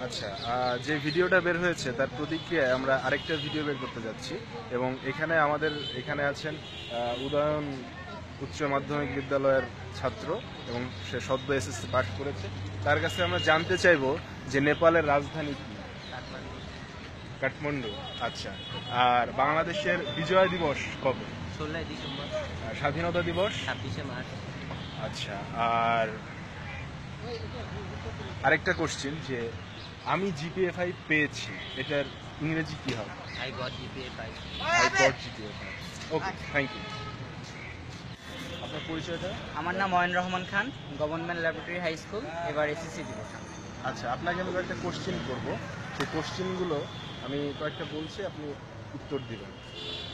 আচ্ছা, যে ভিডিওটা বের হয়েছে তার প্রতিক্রিয়ায় আমরা আরেকটা ভিডিও বের করতে যাচ্ছি এবং এখানে আছেন উদয়ন উচ্চ মাধ্যমিক বিদ্যালয়ের ছাত্র এবং সে সদ্য এসএসসি পাস করেছে। তার কাছে আমরা জানতে চাইবো যে নেপালের রাজধানী কি? কাঠমান্ডু। আচ্ছা, আর বাংলাদেশের বিজয় দিবস কবে? 16 ডিসেম্বর। স্বাধীনতা দিবস 26 মার্চ। আচ্ছা, আর আরেকটা কোশ্চেন যে আমি জিপিএ 5 পেয়েছি, এটার ইংরেজি কি হবে? I got GPA 5. I got GPA 5। Okay, thank you. আপনার পরিচয়টা? আমার নাম Moyon Rahman Khan, government laboratory high school, এবার এসএসসি দিব। আচ্ছা, আপনাকে আমি কয়েকটা কোশ্চেন করব, সেই কোশ্চেনগুলো আমি কয়েকটা বলছি, আপনি উত্তর দিবেন।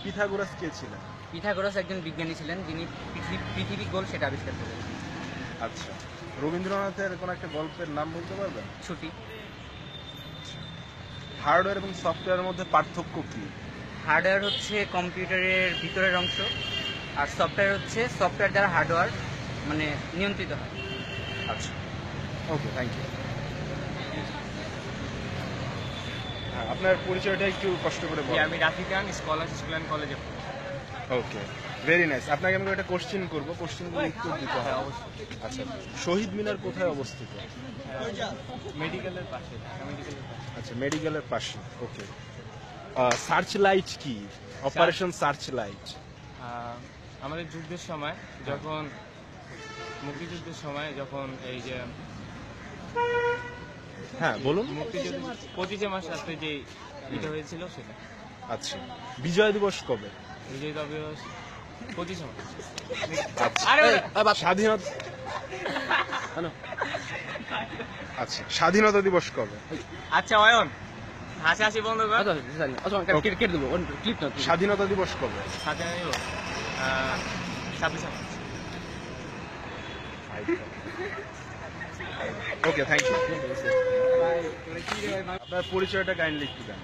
পিথাগোরাস কে ছিলেন? পিথাগোরাস একজন বিজ্ঞানী ছিলেন যিনি পৃথিবী গোল সেটা আবিষ্কার করেছেন। আচ্ছা, রবীন্দ্রনাথের কোন একটা গল্পের নাম বলতে পারবেন? ছুটি। হার্ডওয়্যার এবং সফটওয়্যারের মধ্যে পার্থক্য কি? হার্ডওয়্যার হচ্ছে কম্পিউটারের ভিতরের অংশ, আর সফটওয়্যার হচ্ছে সফটওয়্যার দ্বারা হার্ডওয়্যার মানে নিয়ন্ত্রিত হয়। আচ্ছা, ওকে, থ্যাংক ইউ। আপনার পরিচয়টা একটু কষ্ট করে বলুন। আমি রাফি খান, স্কলার স্কুল অ্যান্ড কলেজে। ওকে, ভেরি নাইস। আপনাকে আমি একটা কোশ্চেন করবো, কোশ্চেনগুলো উত্তর দিতে হবে। আচ্ছা, শহীদ মিনার কোথায় অবস্থিত? মেডিকেলের পাশে। আচ্ছা, মেডিকেলের পাশে। ওকে, সার্চ লাইট কি? অপারেশন সার্চ লাইট আমাদের যুদ্ধের সময় যখন মুক্তিযুদ্ধের সময় যখন এই যে হ্যাঁ বলুন। মুক্তিযুদ্ধ 25 মাস রাতে যে এটা হয়েছিল সেটা। আচ্ছা, বিজয় দিবস কবে? বিজয় দিবস 25 মাস। স্বাধীনতা আচ্ছা, স্বাধীনতা দিবস কবে? আচ্ছা অয়ন, হাসি হাসি বন্ধ কর। স্বাধীনতা দিবস কবে? স্বাধীনতা দিবস 26 মাস। ওকে, থ্যাংক ইউ। আপনার পরিচয়টা কাইন্ডলি একটু দেন।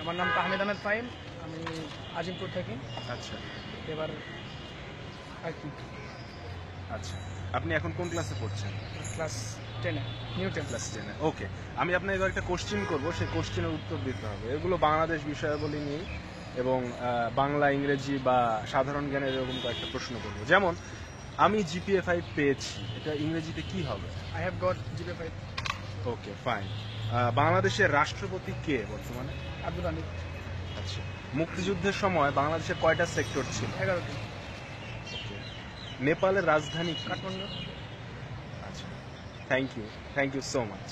আমার নাম তাহমিদ আহমেদ ফাহিম, আমি আজিমপুর থাকি। আচ্ছা, এবার আর কি আচ্ছা, আপনি এখন কোন ক্লাসে পড়ছেন? ক্লাস 10-এ, নিউ 10 ক্লাস 10-এ। ওকে, আমি আপনাকে একটা কোশ্চেন করবো, সেই কোশ্চেনের উত্তর দিতে হবে। এগুলো বাংলাদেশ বিষয়াবলী নিয়ে এবং বাংলা, ইংরেজি বা সাধারণ জ্ঞানের এরকম কয়েকটা প্রশ্ন করবো। যেমন আমি জিপিএ 5 পেয়েছি, এটা ইংরেজিতে কি হবে? I have got GPA 5। Okay, fine. বাংলাদেশের রাষ্ট্রপতি কে বর্তমানে? আব্দুল হামিদ। আচ্ছা, মুক্তিযুদ্ধের সময় বাংলাদেশে কয়টা সেক্টর ছিল? 11টি। ওকে, নেপালের রাজধানী কি? কাঠমান্ডু। আচ্ছা, থ্যাংক ইউ সো মাচ।